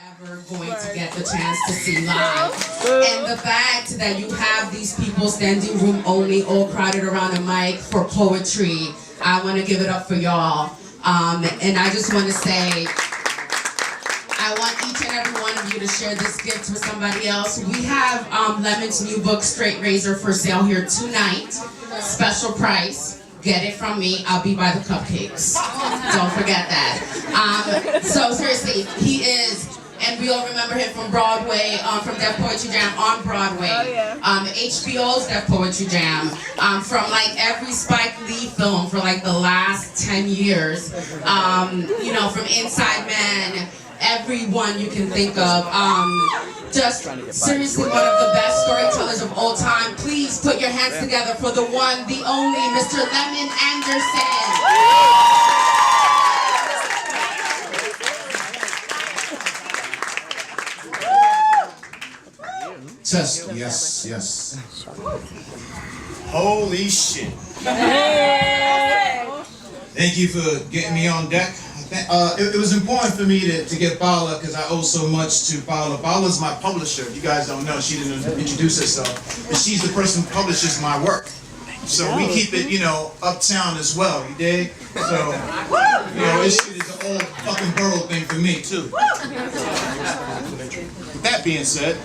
ever going to get the chance to see live. And the fact that you have these people standing room only, all crowded around a mic for poetry, I want to give it up for y'all. And I just want to say, I want each and every one of you to share this gift with somebody else. We have Lemon's new book, Straight Razor, for sale here tonight. Special price. Get it from me. I'll be by the cupcakes. Don't forget that. So seriously, he is, and we all remember him from Broadway, from Def Poetry Jam on Broadway. HBO's Def Poetry Jam, from like every Spike Lee film for like the last 10 years. You know, from Inside Man, everyone you can think of. Just seriously one of the best storytellers of all time. Please put your hands together for the one, the only, Mr. Lemon Anderson. Test, yes. Holy shit. Thank you for getting me on deck. It was important for me to get Paula because I owe so much to Paula. Paula's my publisher. You guys don't know. She didn't introduce herself. But she's the person who publishes my work. So we keep it, you know, uptown as well. You dig? So, you know, this shit is an old fucking borough thing for me, too. With that being said,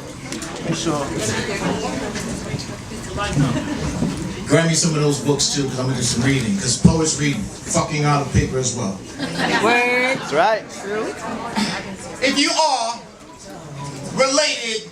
grab me some of those books too, because I'm gonna do some reading. Because poets read fucking out of paper as well. Word. That's right. True. If you are related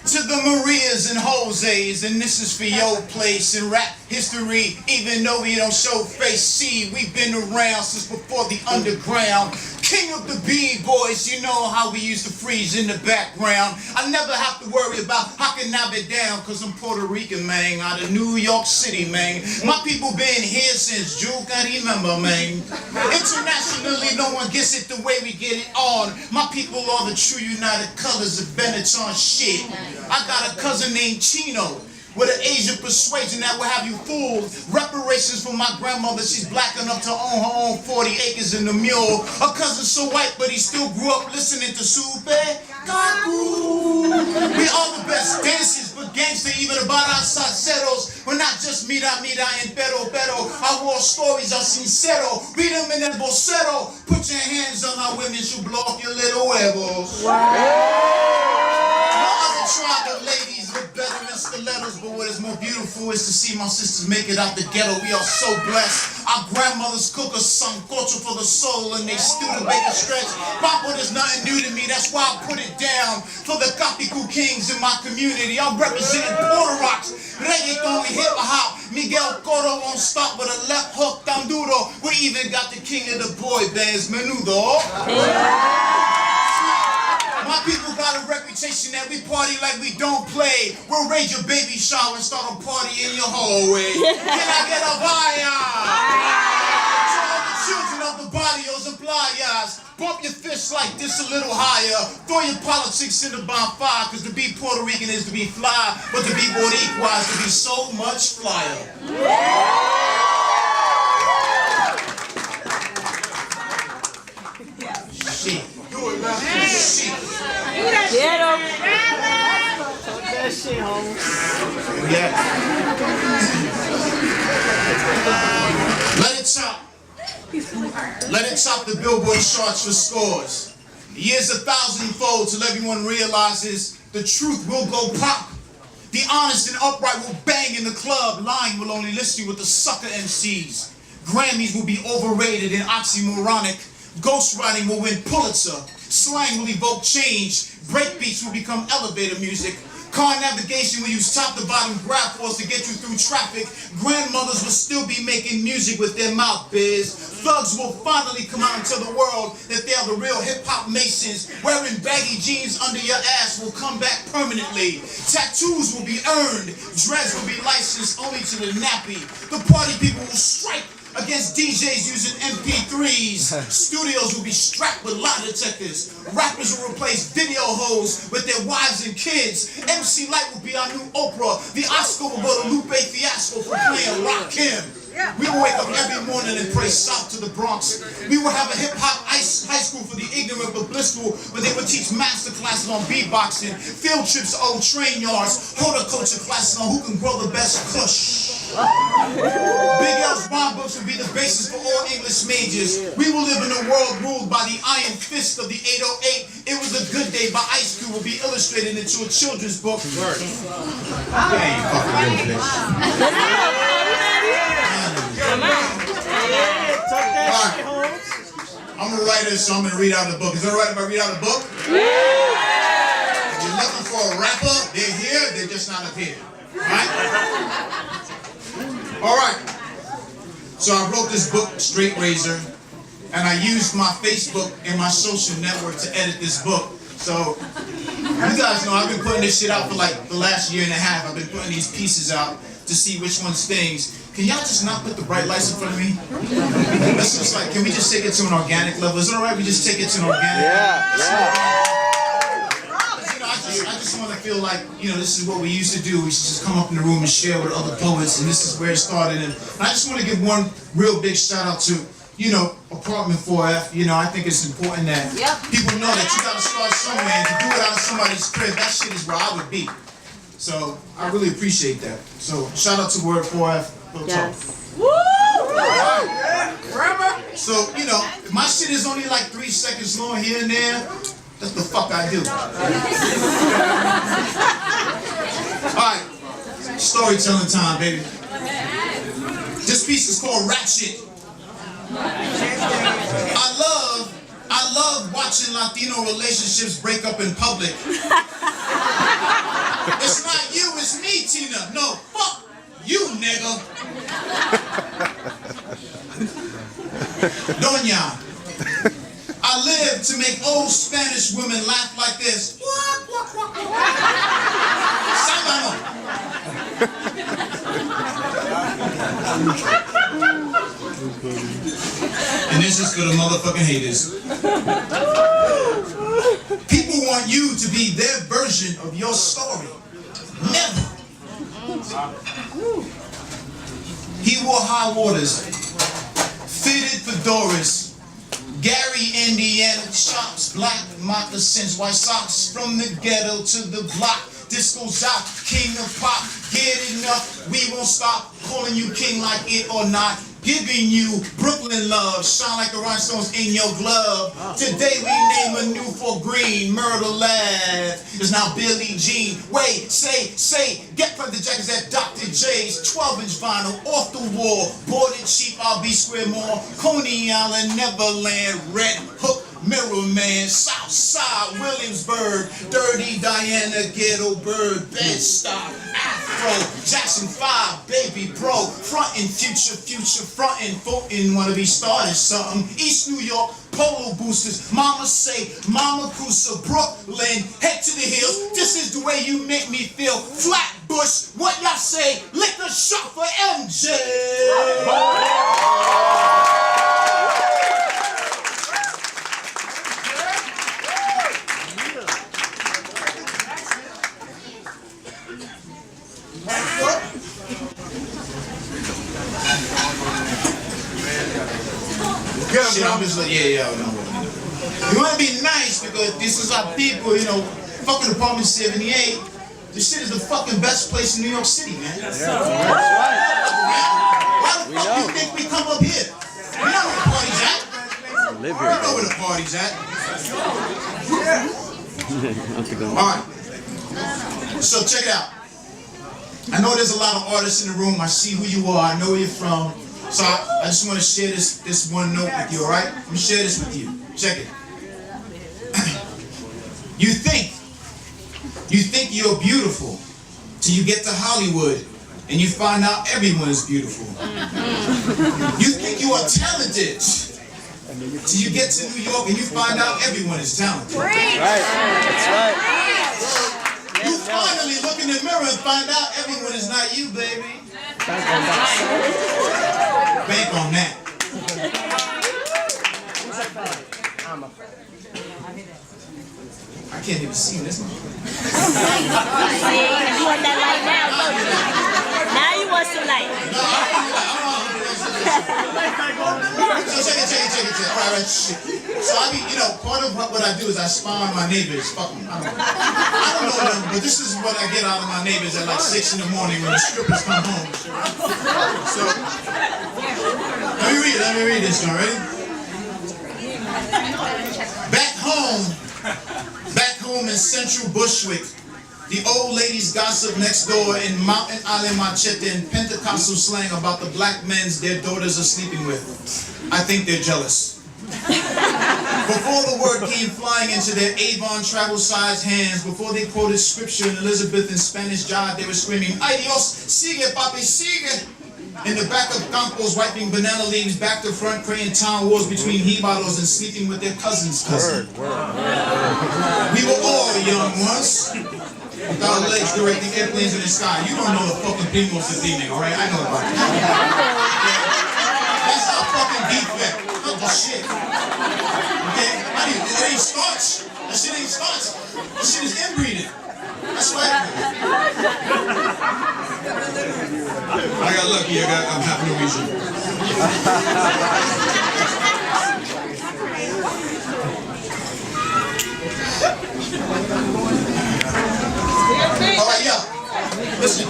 to the Marias and Jose's, and this is for your place in rap history, even though we don't show face. See, we've been around since before the underground. King of the B-boys, you know how we used to freeze in the background. I never have to worry about how can I be down, cause I'm Puerto Rican, man, out of New York City, man. My people been here since Juke, I remember, man. Internationally, no one gets it the way we get it on. My people are the true united colors of Benetton shit. I got a cousin named Chino, with an Asian persuasion that will have you fooled. Reparations for my grandmother, she's black enough to own her own 40 acres in the mule. Her cousin's so white, but he still grew up listening to Supe Kaku. We all the best dancers, but gangster, even about our salseros. We're not just mira and pero. Our war stories are sincero. Read them in el vocero. Put your hands on our women, she'll blow off your little huevos. My other tribe of ladies look better in stilettos, but what is more beautiful is to see my sisters make it out the ghetto. We are so blessed. Our grandmothers cook us sancocho for the soul, and they stew the bacon stretch. Papa, there's nothing new to me, that's why I put it down. For the Capicu kings in my community, I'm representing Puerto Rocks, reggaeton and hip-hop. Miguel Cotto won't stop with a left hook, tan duro. We even got the king of the boy bands, Menudo. My people got a reputation that we party like we don't play. We'll raise your baby shower and start a party in your hallway. Can I get a fire? To all the children of the barrios and playas, bump your fists like this a little higher. Throw your politics in the bonfire, because to be Puerto Rican is to be fly, but to be Boricua is to be so much flyer. Shit. Shit. Get him. Talk that shit, homie. Yeah. Let it chop. Let it chop the Billboard charts for scores. The year's 1,000-fold till everyone realizes the truth will go pop. The honest and upright will bang in the club. Lying will only list you with the sucker MCs. Grammys will be overrated and oxymoronic. Ghostwriting will win Pulitzer. Slang will evoke change. Breakbeats will become elevator music. Car navigation will use top-to-bottom graph force to get you through traffic. Grandmothers will still be making music with their mouth biz. Thugs will finally come out and tell the world that they are the real hip-hop masons. Wearing baggy jeans under your ass will come back permanently. Tattoos will be earned. Dreads will be licensed only to the nappy. The party people will strike against DJs using MP3s. Studios will be strapped with lie detectors. Rappers will replace video hoes with their wives and kids. MC Light will be our new Oprah. The Oscar will go to Lupe Fiasco for playing Rock Him. We will wake up every morning and pray south to the Bronx. We would have a hip-hop high school for the ignorant but blissful, where they would teach master classes on beatboxing, field trips to old train yards, horticulture classes on who can grow the best kush. Big L's rhyme books would be the basis for all English majors. We will live in a world ruled by the iron fist of the 808. It Was a Good Day by Ice Cube will be illustrated into a children's book. I'm a writer, so I'm going to read out the book. Is it alright if I read out the book? If you're looking for a rapper, they're here, they're just not up here. Alright? So I wrote this book, Straight Razor, and I used my Facebook and my social network to edit this book. So, you guys know I've been putting this shit out for like the last year and a half. I've been putting these pieces out to see which one stings. Can y'all just not put the bright lights in front of me? Let's just like, can we just take it to an organic level? Is it alright we just take it to an organic level? I just want to feel like, this is what we used to do. We used to just come up in the room and share with other poets, and this is where it started. And I just want to give one real big shout out to, Apartment 4F. I think it's important that people know that you got to start somewhere, and to do it out of somebody's crib, that shit is where I would be. So I really appreciate that. So shout out to Word 4F. Yes. Woo! Right. So, if my shit is only like 3 seconds long here and there, that's the fuck I do. Alright, storytelling time, baby. This piece is called Ratchet. I love watching Latino relationships break up in public. It's not you, it's me, Tina. No, fuck you, nigga. Doña, I live to make old Spanish women laugh like this. Sábano. And this is for the motherfucking haters. People want you to be their version of your story. Never. He wore high waters, fitted fedoras, Gary, Indiana chops, black moccasins, white socks from the ghetto to the block. Disco's out, king of pop, get enough, we won't stop calling you king like it or not. Giving you Brooklyn love, shine like the rhinestones in your glove. Today we name a new for green, Myrtle Lad. It's now Billie Jean. Wait, say, get from the jackets at Dr. J's. 12-inch vinyl, off the wall. Bought it cheap, I'll be square more. Coney Island, Neverland, Red Hook, Mirror Man, Southside, Williamsburg, Dirty Diana, Ghetto Bird, Bed-Stuy, Afro, Jackson 5, Baby Bro, frontin', future, frontin', votin', wanna be starting something. East New York, Polo Boosters, Mama say, Mama Cruiser, Brooklyn, head to the hills. This is the way you make me feel. Flatbush, what y'all say? Liquor shot for MJ. Shit, I'm just like, yeah, no. You want to be nice because this is our people, fucking Apartment 78. This shit is the fucking best place in New York City, man. Yes, sir. That's right. Why the fuck do you think we come up here? We know where the party's at. We know where the party's at. Alright. So check it out. I know there's a lot of artists in the room. I see who you are. I know where you're from. So I just want to share this one note with you, alright? Let me share this with you. Check it. You think you're beautiful till you get to Hollywood and you find out everyone is beautiful. You think you are talented till you get to New York and you find out everyone is talented. Right. That's right. You finally look in the mirror and find out everyone is not you, baby. Bank on that. I can't even see this one. See, you want that light now, don't you? Now you want some light. No, I don't want to. So check it gotta get to that. All right, shit. So I mean, you know, part of what I do is I spy on my neighbors. Fuck them. I don't know them, but this is what I get out of my neighbors at like 6 in the morning when the strippers come home. So, let me read this, all right? Back home in central Bushwick, the old ladies gossip next door in Mountain Ale Machete and Pentecostal slang about the black men their daughters are sleeping with. I think they're jealous. Before the word came flying into their Avon travel-sized hands, before they quoted scripture in Elizabethan Spanish jive, they were screaming, "Ay Dios, sigue papi, sigue!" In the back of campos, wiping banana leaves back to front, creating town wars between jibaros and sleeping with their cousins' cousin. We were all young once. With our legs directing airplanes in the sky. You don't know the fucking Primos this evening, alright? I know about it. That's our fucking defect. Not the shit. Okay? It ain't starch. That shit ain't starch. That shit is inbreeding. That's right. I got lucky. I'm half Norwegian. All right, yeah. Listen,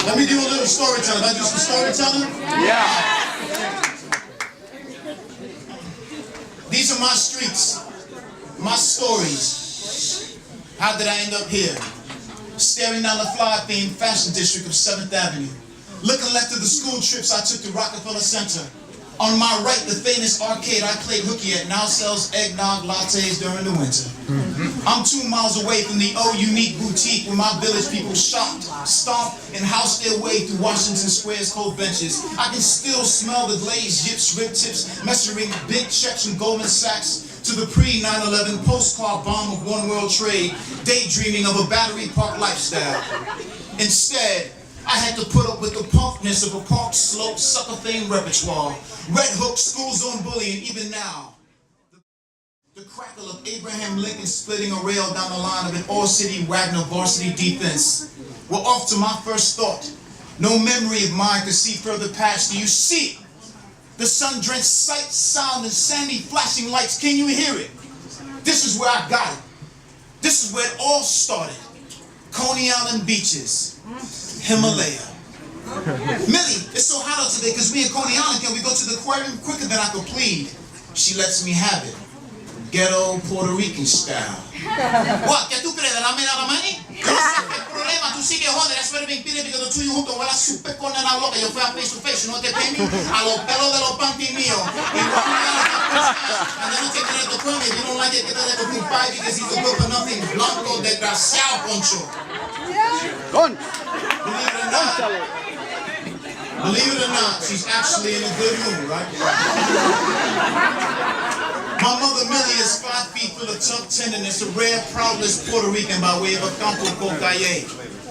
let me do a little storytelling. I do some storytelling? Yeah. These are my streets, my stories. How did I end up here? Staring down the fly-themed fashion district of 7th Avenue. Looking left of the school trips I took to Rockefeller Center. On my right, the famous arcade I played hooky at now sells eggnog lattes during the winter. I'm 2 miles away from the Unique Boutique where my village people shopped, stomped, and housed their way through Washington Square's cold benches. I can still smell the glazed yips, rib tips, measuring big checks from Goldman Sachs to the pre-9/11 postcard bomb of one world trade, daydreaming of a battery park lifestyle. Instead, I had to put up with the punkness of a park slope sucker fame repertoire, red hook, school zone bullying, even now. The crackle of Abraham Lincoln splitting a rail down the line of an all-city Wagner varsity defense. We're off to my first thought. No memory of mine could see further past. Do you see it? The sun-drenched sight, sound, and sandy flashing lights. Can you hear it? This is where I got it. This is where it all started. Coney Island beaches. Himalaya. Millie, it's so hot out today because we in Coney Island. Can we go to the aquarium quicker than I could plead? She lets me have it. Ghetto Puerto Rican style. What? ¿Qué tú crees? ¿De la mera money? Yo no sé qué problema. Tú sigues joder. That's why me impide because the two you juntos huela super con la loca. Yo fui a face to face. You know what they pay me? A los pelos de los panties míos. And then you take it to the if you don't like it, get it to Blue Five because he's a good for nothing. Blanco desgraciado, Poncho. Believe it or not, she's actually in a good mood, right? My mother Millie is 5 feet full of tough tenderness, a rare, proudless Puerto Rican by way of a campo called Calle.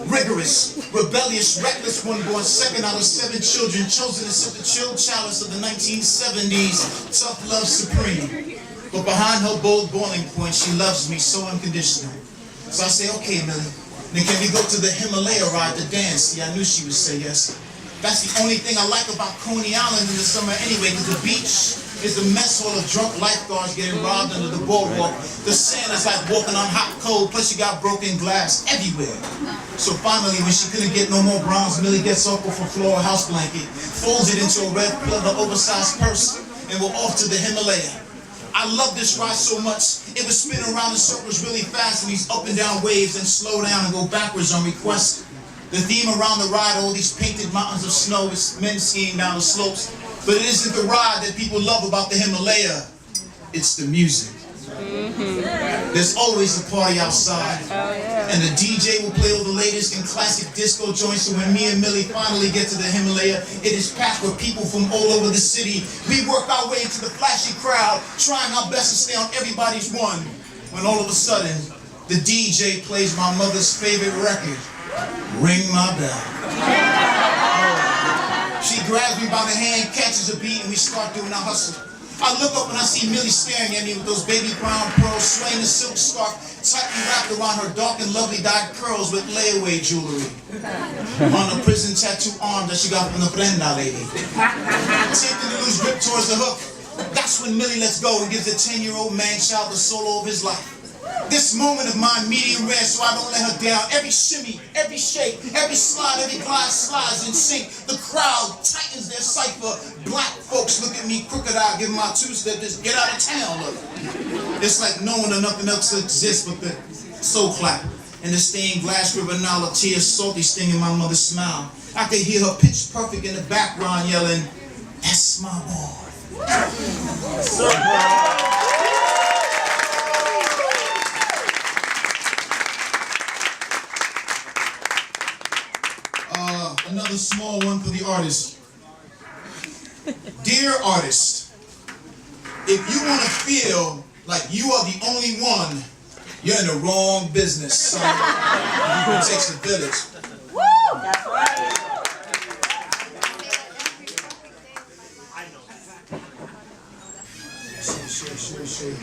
Rigorous, rebellious, reckless one born second out of 7 children, chosen to sip the chilled chalice of the 1970s, tough love supreme. But behind her bold boiling point, she loves me so unconditional. So I say, okay, Millie, then can we go to the Himalaya ride to dance? See, I knew she would say yes. That's the only thing I like about Coney Island in the summer anyway, because the beach is the mess hall of drunk lifeguards getting robbed under the boardwalk. The sand is like walking on hot coal, plus you got broken glass everywhere. So finally, when she couldn't get no more browns, Millie gets off of her floor house blanket, folds it into a red pleather oversized purse, and we're off to the Himalaya. I love this ride so much, it was spinning around in circles really fast in these up and down waves and slow down and go backwards on request. The theme around the ride, all these painted mountains of snow, is men skiing down the slopes. But it isn't the ride that people love about the Himalaya, it's the music. There's always a party outside, and the DJ will play all the latest in classic disco joints, so when me and Millie finally get to the Himalaya, it is packed with people from all over the city. We work our way into the flashy crowd, trying our best to stay on everybody's one, when all of a sudden, the DJ plays my mother's favorite record, Ring My Bell. She grabs me by the hand, catches a beat, and we start doing our hustle. I look up and I see Millie staring at me with those baby brown pearls, swaying the silk scarf tightly wrapped around her dark and lovely dyed curls with layaway jewelry. On a prison tattoo arm that she got from the Brenda lady. Attempting to lose grip towards the hook, That's when Millie lets go and gives a 10-year-old man-child the solo of his life. This moment of mine, medium rare, so I don't let her down. Every shimmy, every shake, every slide, every glide slides in sync. The crowd tightens their cipher. Black folks look at me crooked-eyed, give my two-step, just get out of town. Look. It's like knowing that nothing else exists but the soul clap and the stained glass river Nile of tears, salty stinging my mother's smile. I could hear her pitch perfect in the background yelling, "That's my boy." Another small one for the artist. Dear artist, if you want to feel like you are the only one, you're in the wrong business, son. It takes a village. Woo! That's right. Sure.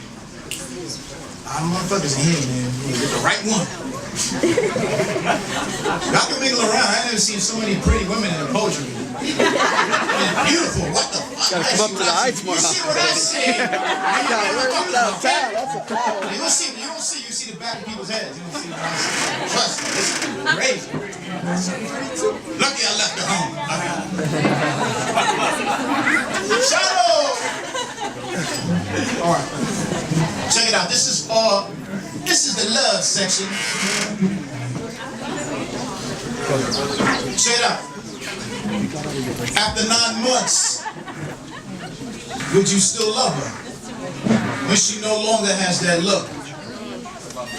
I'm motherfuckers in here, man. You get the right one. Y'all can mingle around. I never seen so many pretty women in the poetry. Beautiful. What the fuck? Gotta come up to the heights more. You see what I say? That's a power. You don't see. You see the back of people's heads. You don't see what I see. Trust me, this is crazy. Lucky I left her home. Shadow. All right. Check it out. This is the love section. Check it out. After 9 months, would you still love her when she no longer has that look?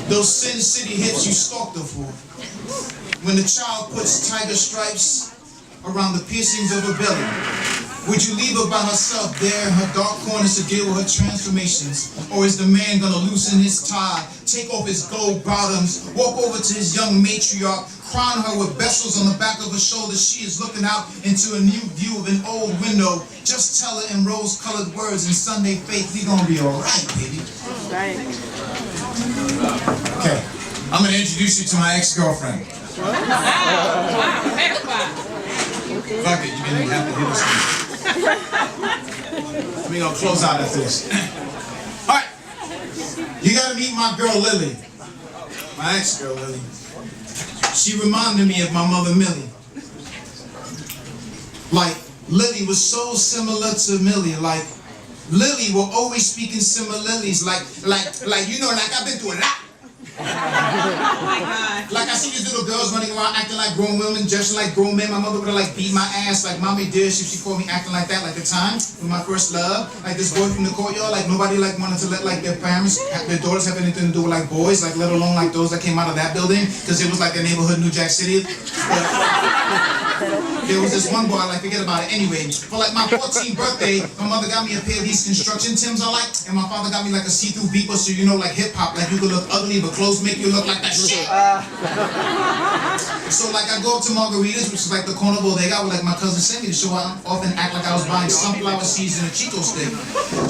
Those Sin City hips you stalked her for. When the child puts tiger stripes around the piercings of her belly, would you leave her by herself there in her dark corners to deal with her transformations? Or is the man gonna loosen his tie, take off his gold bottoms, walk over to his young matriarch, crown her with vessels on the back of her shoulders? She is looking out into a new view of an old window. Just tell her in rose-colored words in Sunday faith, we gonna be all right, baby. Right. Okay, I'm gonna introduce you to my ex-girlfriend. Fuck it, you didn't even have to hit us. We're gonna close out after this. Alright. You gotta meet my girl Lily. My ex-girl Lily. She reminded me of my mother Millie. Like, Lily was so similar to Millie. Like, Lily will always speak in similarities. Like, you know, like I've been through a lot. Like I see these little girls running around acting like grown women, dressing like grown men. My mother would have like beat my ass like mommy did if she called me acting like that. Like the time with my first love, like this boy from the courtyard, like nobody like wanted to let like their parents, their daughters have anything to do with like boys, like let alone like those that came out of that building, because it was like the neighborhood in New Jack City. There was this one boy, like forget about it anyway. For like my 14th birthday, my mother got me a pair of these construction Timbs I like, and my father got me like a see-through beeper, so you know like hip hop, like you could look ugly but clothes make you look like that shit. So like I go up to Margaritas, which is like the corner bodega where like my cousin sent me to show I often act like I was buying sunflower seeds and a Chico stick.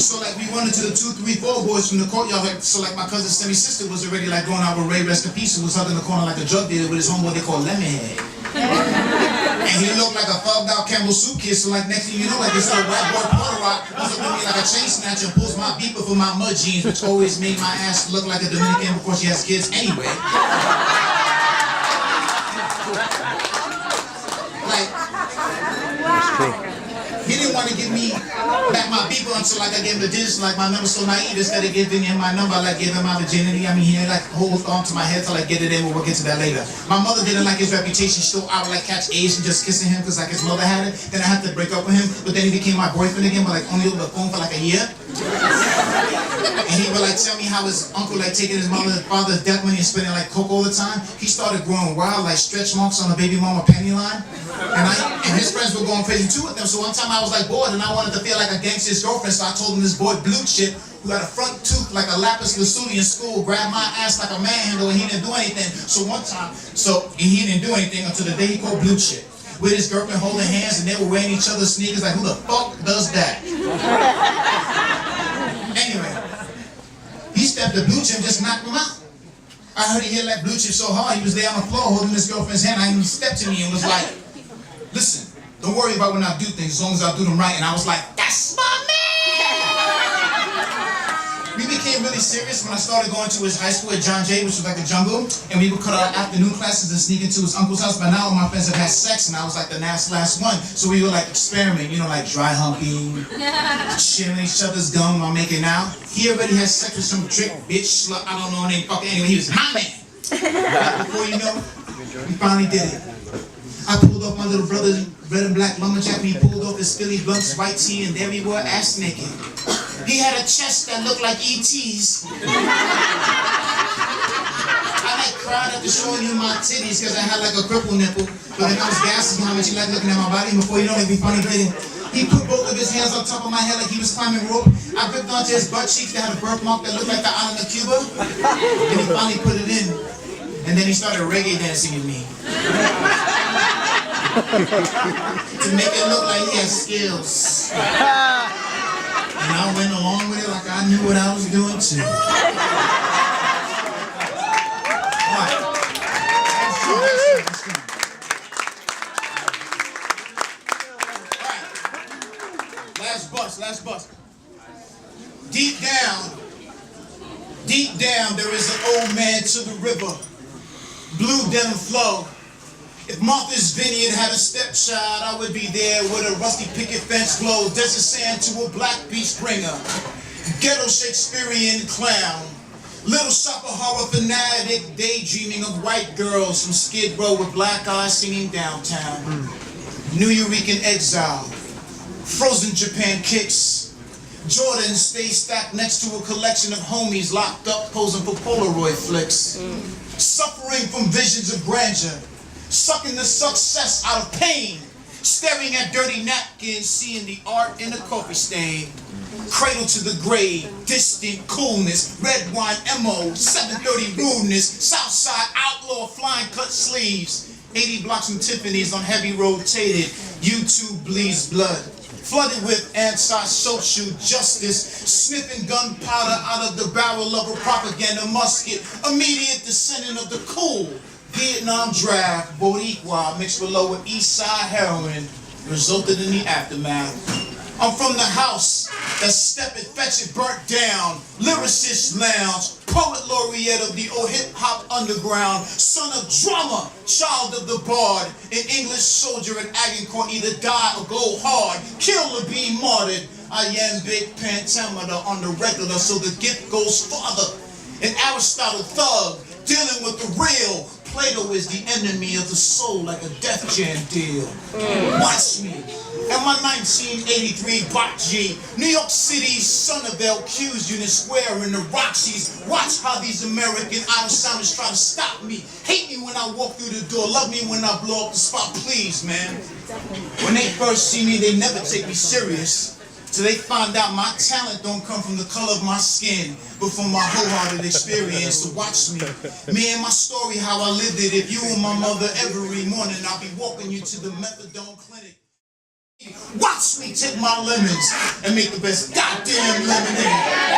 So like we run into the 2, 3, 4 boys from the courtyard. Like, so like my cousin Semi's sister was already like going out with Ray, rest in peace, who was hugging the corner like a drug dealer with his homeboy they call Lemonhead. And he looked like a thugged out Campbell soup kid, so like next thing you know, like this little white boy Porter Rock was up with me like a chain snatcher and pulls my beeper for my mud jeans, which always made my ass look like a Dominican before she has kids anyway. Like, he didn't want to give me back my beeper until like I gave him the digits, like my number's so naive, instead of giving him my number, I like gave him my virginity. I mean, he had like hold on to my head till I get it in, but we'll get to that later. My mother didn't like his reputation, she thought I would like catch AIDS and just kissing him because like his mother had it. Then I had to break up with him, but then he became my boyfriend again, but like only over the phone for like a year. And he would like tell me how his uncle like taking his father's death money and spending like coke all the time. He started growing wild like stretch marks on a baby mama panty line. And his friends were going crazy too with them. So one time I was like bored and I wanted to feel like a gangster's girlfriend. So I told him this boy Blue Chip, who had a front tooth like a lapis lazuli in school, grabbed my ass like a manhandle and he didn't do anything. So one time, he didn't do anything until the day he called Blue Chip. With his girlfriend holding hands and they were wearing each other's sneakers. Like who the fuck does that? Anyway, he stepped to Blue Chip, just knocked him out. I heard he hit like Blue Chip so hard, he was there on the floor holding his girlfriend's hand. And he stepped to me and was like, listen, don't worry about when I do things as long as I do them right. And I was like, that's my man! became really serious when I started going to his high school at John Jay, which was like a jungle, and we would cut our afternoon classes and sneak into his uncle's house. By now, all my friends have had sex, and I was like the last one. So we would like experiment, you know, like dry humping, chilling each other's gum while making out. He already had sex with some trick bitch slut, I don't know her name, fucking anyway, he was my man. Before you know, we finally did it. I pulled off my little brother's red and black lumberjack, and he pulled off his Philly Blunts white tee, and there we were, ass naked. He had a chest that looked like E.T.'s. I like cried after showing him my titties because I had like a cripple nipple. But then I was gassing how much he liked looking at my body. And before you know it, we finally did it. He put both of his hands on top of my head like he was climbing rope. I gripped onto his butt cheeks that had a birthmark that looked like the island of Cuba. And he finally put it in. And then he started reggae dancing at me. To make it look like he had skills. And I went along with it like I knew what I was doing too. Alright. Last bus. Deep down, there is an old man to the river. Blue denim flow. If Martha's Vineyard had a stepchild, I would be there with a rusty picket fence glow, desert sand to a black beach bringer. Ghetto Shakespearean clown. Little shopper horror fanatic, daydreaming of white girls from Skid Row with black eyes singing downtown. New Eurekan exile. Frozen Japan kicks. Jordan stays stacked next to a collection of homies locked up posing for Polaroid flicks. Suffering from visions of grandeur. Sucking the success out of pain. Staring at dirty napkins, seeing the art in a coffee stain. Cradle to the grave, distant coolness, red wine MO, 730 rudeness, Southside outlaw flying cut sleeves. 80 blocks from Tiffany's on heavy rotated, YouTube bleeds blood. Flooded with anti-social justice, sniffing gunpowder out of the barrel of a propaganda musket. Immediate descendant of the cool Vietnam draft, Boricua mixed with Lower East Side heroin, resulted in the aftermath. I'm from the house that step it, fetch it, burnt down. Lyricist lounge, poet laureate of the old hip-hop underground. Son of drummer, child of the bard. An English soldier at Agincourt, either die or go hard. Kill or be martyred. I am big pentameter on the regular, so the gift goes farther. An Aristotle thug, dealing with the real. Plato is the enemy of the soul like a Def Jam deal. Watch me. And my 1983 Bot G. New York City's Sunnyvale Q's Unit Square in the Roxy's. Watch how these American outsiders try to stop me. Hate me when I walk through the door. Love me when I blow up the spot. Please, man. When they first see me, they never take me serious. Till they find out my talent don't come from the color of my skin, but from my wholehearted experience. So watch me. Me and my story, how I lived it. If you were my mother every morning, I'll be walking you to the methadone clinic. Watch me take my lemons and make the best goddamn lemonade.